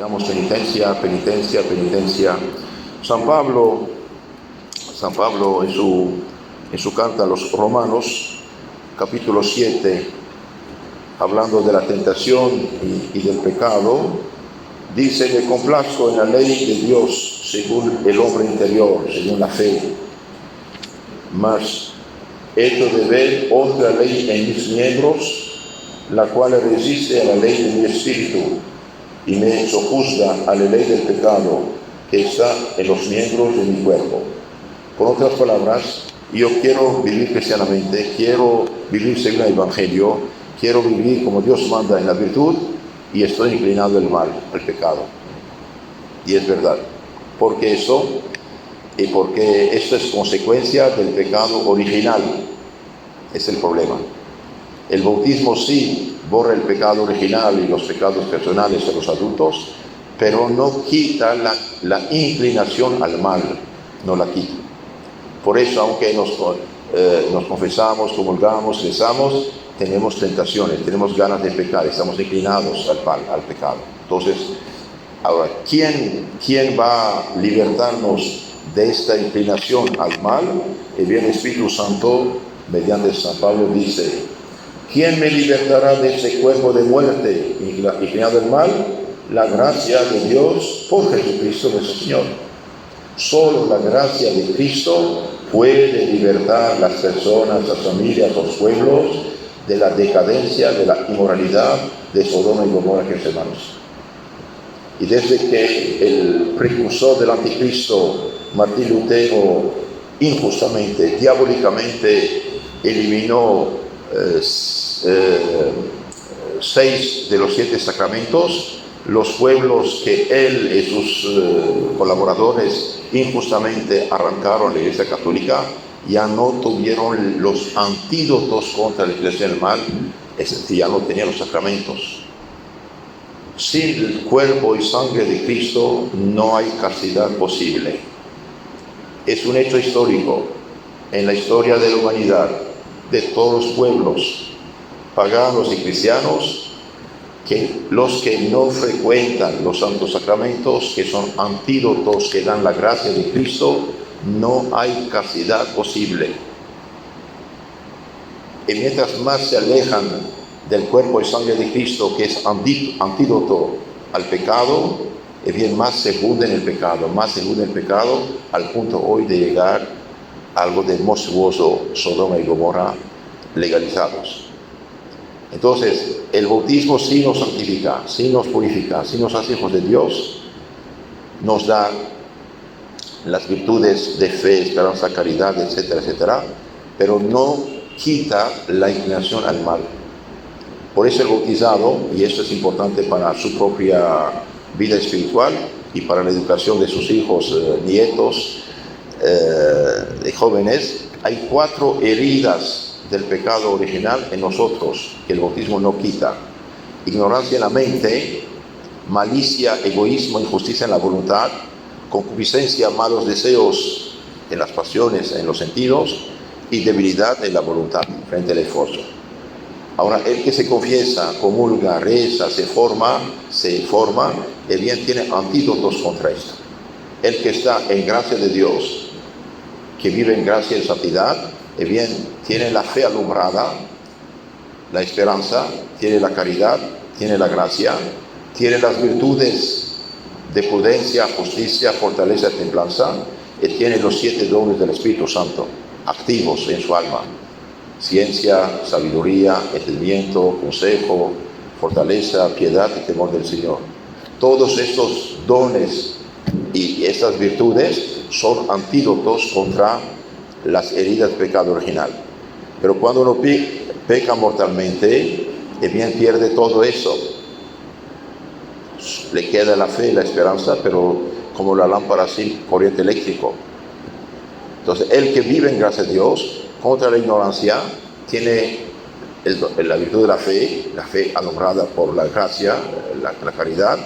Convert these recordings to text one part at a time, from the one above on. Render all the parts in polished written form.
hagamos penitencia, penitencia, penitencia. San Pablo en su carta a los Romanos, capítulo 7, hablando de la tentación y del pecado, dice: me complazco en la ley de Dios según el hombre interior, según la fe. Mas hecho de ver otra ley en mis miembros, la cual resiste a la ley de mi espíritu y me sojuzga a la ley del pecado que está en los miembros de mi cuerpo. Por otras palabras, yo quiero vivir cristianamente, quiero vivir según el Evangelio, quiero vivir como Dios manda en la virtud, y estoy inclinado al mal, al pecado. Y es verdad. ¿Por qué eso? Y porque esto es consecuencia del pecado original. Es el problema. El bautismo sí borra el pecado original y los pecados personales de los adultos, pero no quita la inclinación al mal, no la quita. Por eso, aunque nos confesamos, comulgamos, rezamos, tenemos tentaciones, tenemos ganas de pecar, estamos inclinados al pecado. Entonces, ahora, ¿quién va a libertarnos de esta inclinación al mal? El bien Espíritu Santo, mediante San Pablo, dice: ¿quién me libertará de ese cuerpo de muerte inclinado al mal? La gracia de Dios por Jesucristo nuestro Señor. Solo la gracia de Cristo puede libertar a las personas, las familias, los pueblos de la decadencia, de la inmoralidad de Sodoma y Gomorra, queridos hermanos. Y desde que el precursor del anticristo, Martín Lutero, injustamente, diabólicamente eliminó 6 de los 7 sacramentos, los pueblos que él y sus colaboradores injustamente arrancaron de la Iglesia Católica ya no tuvieron los antídotos contra la inclinación del mal, es decir, ya no tenían los sacramentos. Sin el cuerpo y sangre de Cristo no hay castidad posible. Es un hecho histórico en la historia de la humanidad, de todos los pueblos, paganos y cristianos, que los que no frecuentan los santos sacramentos, que son antídotos que dan la gracia de Cristo, no hay castidad posible. Y mientras más se alejan del cuerpo y sangre de Cristo, que es antídoto al pecado, bien más se hunde en el pecado, al punto hoy de llegar a algo de monstruoso, Sodoma y Gomorra legalizados. Entonces, el bautismo sí nos santifica, sí nos purifica, sí nos hace hijos de Dios, nos da las virtudes de fe, esperanza, caridad, etcétera, etcétera, pero no quita la inclinación al mal. Por eso el bautizado, y esto es importante para su propia vida espiritual y para la educación de sus hijos, nietos, de jóvenes, hay 4 heridas del pecado original en nosotros que el bautismo no quita: ignorancia en la mente, malicia, egoísmo, injusticia en la voluntad, concupiscencia, malos deseos en las pasiones, en los sentidos, y debilidad en la voluntad frente al esfuerzo. Ahora, el que se confiesa, comulga, reza, se forma, el bien tiene antídotos contra esto. El que está en gracia de Dios, que vive en gracia y santidad, el bien tiene la fe alumbrada, la esperanza, tiene la caridad, tiene la gracia, tiene las virtudes de prudencia, justicia, fortaleza, templanza, y tiene los 7 dones del Espíritu Santo activos en su alma: ciencia, sabiduría, entendimiento, consejo, fortaleza, piedad y temor del Señor. Todos estos dones y estas virtudes son antídotos contra las heridas del pecado original. Pero cuando uno peca mortalmente, el bien pierde todo eso. Le queda la fe y la esperanza, pero como la lámpara sin corriente eléctrico. Entonces, el que vive en gracia de Dios, contra la ignorancia, tiene la virtud de la fe alumbrada por la gracia, la caridad,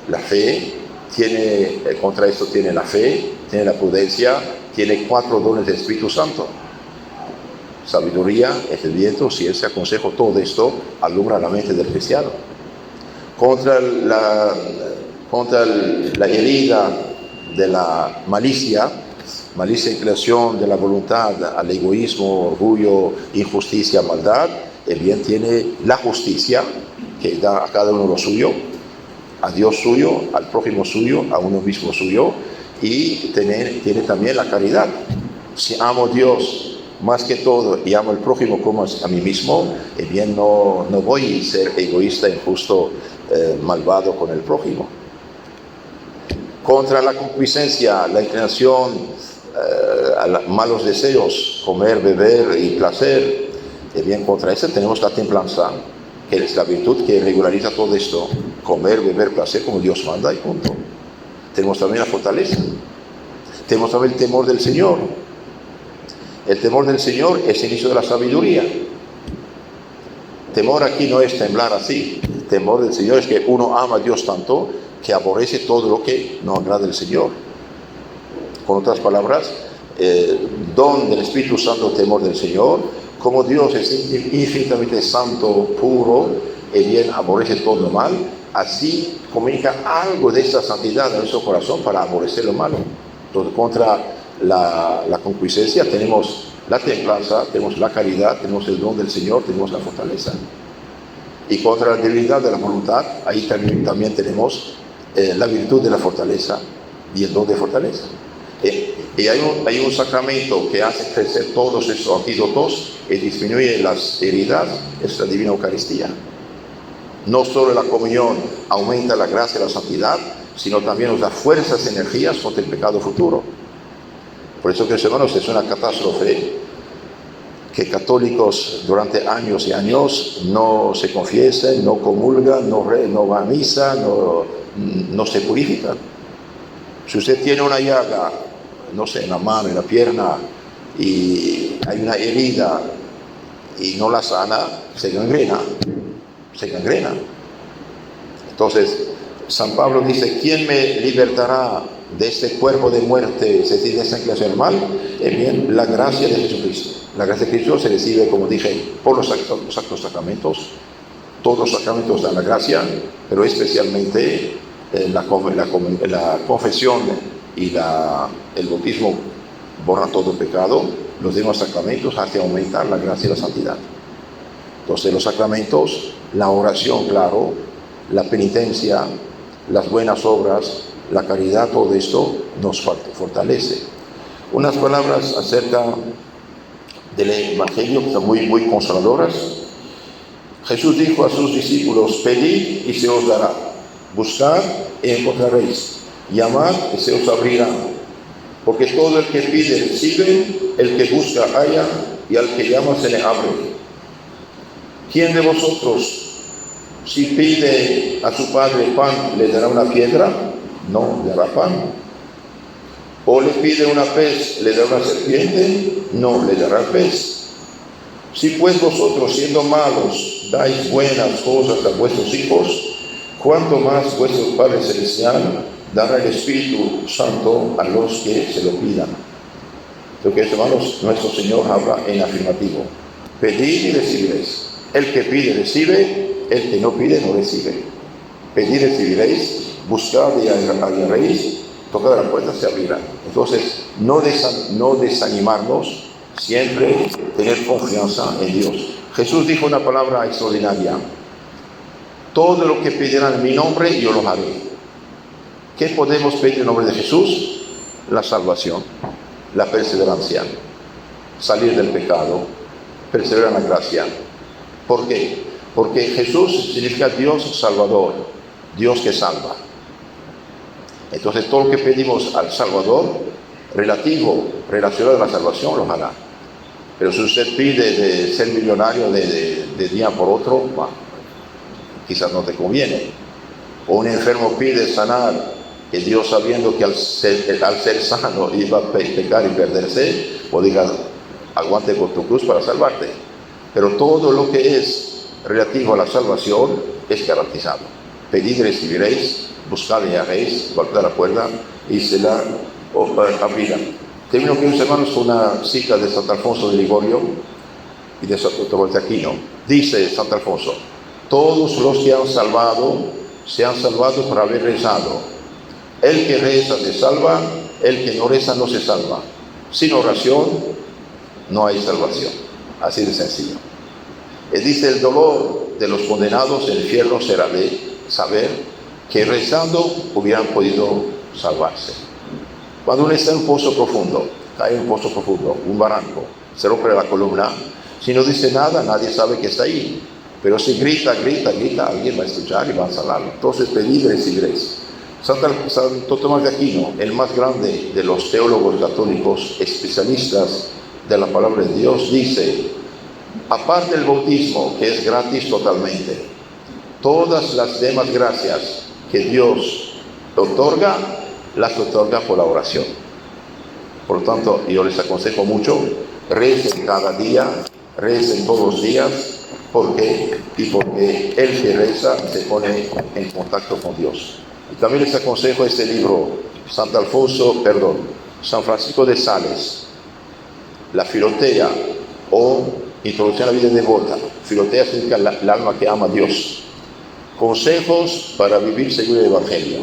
la fe, contra esto tiene la fe, tiene la prudencia, tiene 4 dones del Espíritu Santo: sabiduría, entendimiento, ciencia, consejo. Todo esto alumbra la mente del cristiano. Contra contra la herida de la malicia, inclinación de la voluntad al egoísmo, orgullo, injusticia, maldad. El bien tiene la justicia, que da a cada uno lo suyo, a Dios suyo, al prójimo suyo, a uno mismo suyo, y tiene también la caridad. Si amo a Dios más que todo y amo al prójimo como a mí mismo, el bien no voy a ser egoísta, injusto, malvado con el prójimo. Contra la concupiscencia, la inclinación a malos deseos, comer, beber y placer, bien, contra eso tenemos la templanza, que es la virtud que regulariza todo esto: comer, beber, placer como Dios manda y punto. Tenemos también la fortaleza, tenemos también el temor del Señor. El temor del Señor es el inicio de la sabiduría. Temor aquí no es temblar así. El temor del Señor es que uno ama a Dios tanto que aborrece todo lo que no agrada al Señor. Con otras palabras, don del Espíritu Santo, temor del Señor. Como Dios es infinitamente santo, puro, y bien aborrece todo lo mal, así comunica algo de esa santidad en nuestro corazón para aborrecer lo malo. Entonces, contra la concupiscencia tenemos la templanza, tenemos la caridad, tenemos el don del Señor, tenemos la fortaleza. Y contra la debilidad de la voluntad, ahí también tenemos la virtud de la fortaleza y el don de fortaleza. Y hay un sacramento que hace crecer todos estos antídotos y disminuye las heridas: es la Divina Eucaristía. No solo la comunión aumenta la gracia y la santidad, sino también nos da fuerzas, energías contra el pecado futuro. Por eso, que hermanos, es una catástrofe que católicos durante años y años no se confiesen, no comulgan, no van a misa, no se purifican. Si usted tiene una llaga, no sé, en la mano, en la pierna, y hay una herida y no la sana, se gangrena. Entonces, San Pablo dice: ¿quién me libertará de este cuerpo de muerte, es decir, de esta inclinación al mal? Bien, la gracia de Jesucristo. La gracia de Cristo se recibe, como dije, por los santos sacramentos. Todos los sacramentos dan la gracia, pero especialmente la confesión y el bautismo borran todo pecado. Los demás sacramentos hacen aumentar la gracia y la santidad. Entonces, los sacramentos, la oración, claro, la penitencia, las buenas obras, la caridad, todo esto nos fortalece. Unas palabras acerca del Evangelio que son muy consoladoras. Jesús dijo a sus discípulos: pedid y se os dará, buscad y encontraréis, llamad y se os abrirá. Porque todo el que pide recibe, el que busca halla, y al que llama se le abre. ¿Quién de vosotros, si pide a su padre pan, le dará una piedra? No, le dará pan. ¿O le pide una pez, le dará una serpiente? No, le dará pez. Si pues vosotros, siendo malos, dais buenas cosas a vuestros hijos, ¿cuánto más vuestro Padre Celestial dará el Espíritu Santo a los que se lo pidan? Lo que es, hermanos, nuestro Señor habla en afirmativo: pedid y recibiréis. El que pide recibe, el que no pide no recibe. Pedid y recibiréis, buscad y hallaréis, tocad a la puerta se abrirá. Entonces, no desanimarnos, siempre tener confianza en Dios. Jesús dijo una palabra extraordinaria: todo lo que pedirán en mi nombre, yo lo haré. ¿Qué podemos pedir en nombre de Jesús? La salvación, la perseverancia, salir del pecado, perseverar en la gracia. ¿Por qué? Porque Jesús significa Dios Salvador, Dios que salva. Entonces, todo lo que pedimos al Salvador, relacionado a la salvación, lo hará. Pero si usted pide de ser millonario de día por otro, bueno, quizás no te conviene. O un enfermo pide sanar, que Dios, sabiendo que al ser sano iba a pecar y perderse, o diga: aguante con tu cruz para salvarte. Pero todo lo que es relativo a la salvación es garantizado. Pedid y recibiréis, buscad y hallaréis, golpead la puerta y se la abrirá. Termino, queridos hermanos, con una cita de Santo Alfonso de Ligorio y de Santo Tomás de Aquino. Dice Santo Alfonso: todos los que han salvado se han salvado por haber rezado. El que reza se salva, el que no reza no se salva. Sin oración no hay salvación. Así de sencillo. Y dice: el dolor de los condenados en el infierno será de saber que rezando hubieran podido salvarse. Cuando uno está en un pozo profundo, cae en un pozo profundo, un barranco, se rompe la columna, si no dice nada, nadie sabe que está ahí. Pero si grita, alguien va a escuchar y va a salvarlo. Entonces pedid y recibiréis. Santo Tomás de Aquino, el más grande de los teólogos católicos, especialistas de la palabra de Dios, dice: aparte del bautismo, que es gratis totalmente, todas las demás gracias que Dios otorga, las otorga por la oración. Por lo tanto, yo les aconsejo mucho: recen cada día, recen todos los días. ¿Por qué? Y porque el que reza se pone en contacto con Dios. Y también les aconsejo este libro, San Francisco de Sales, La Filotea, o Introducción a la vida devota. Filotea significa el alma que ama a Dios. Consejos para vivir según el Evangelio.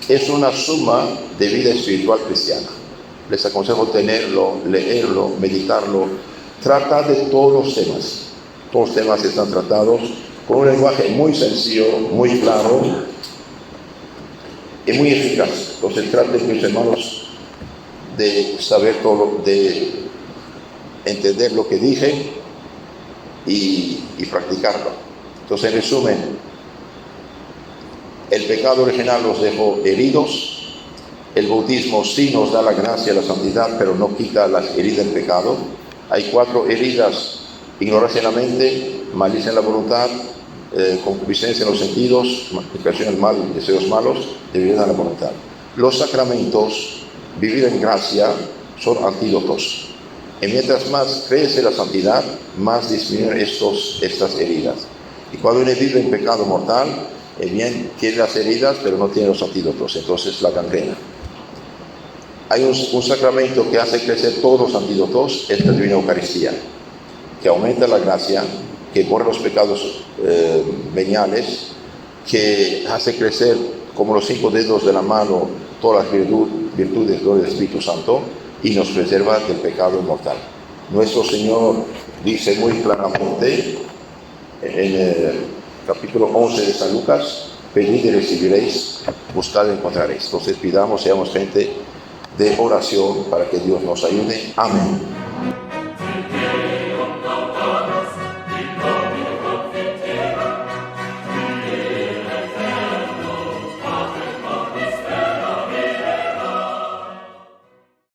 Es una suma de vida espiritual cristiana. Les aconsejo tenerlo, leerlo, meditarlo. Trata de todos los temas. Todos los temas están tratados con un lenguaje muy sencillo, muy claro y muy eficaz. Entonces traten, mis hermanos, de saber todo, de entender lo que dije y practicarlo. Entonces, en resumen, el pecado original los dejó heridos. El bautismo sí nos da la gracia y la santidad, pero no quita las heridas del pecado. Hay 4 heridas: ignorancia en la mente, malicia en la voluntad, concupiscencia en los sentidos, multiplicación del mal, deseos malos, debilidad en la voluntad. Los sacramentos, vivir en gracia, son antídotos. Y mientras más crece la santidad, más disminuyen estas heridas. Y cuando uno vive en pecado mortal, bien, tiene las heridas, pero no tiene los antídotos. Entonces la gangrena. Hay un sacramento que hace crecer todos los antídotos: es la Divina Eucaristía, que aumenta la gracia, que borra los pecados veniales, que hace crecer como los 5 dedos de la mano todas las virtudes del Espíritu Santo, y nos preserva del pecado mortal. Nuestro Señor dice muy claramente en el capítulo 11 de San Lucas: pedid y recibiréis, buscad y encontraréis. Entonces pidamos, seamos gente de oración para que Dios nos ayude. Amén.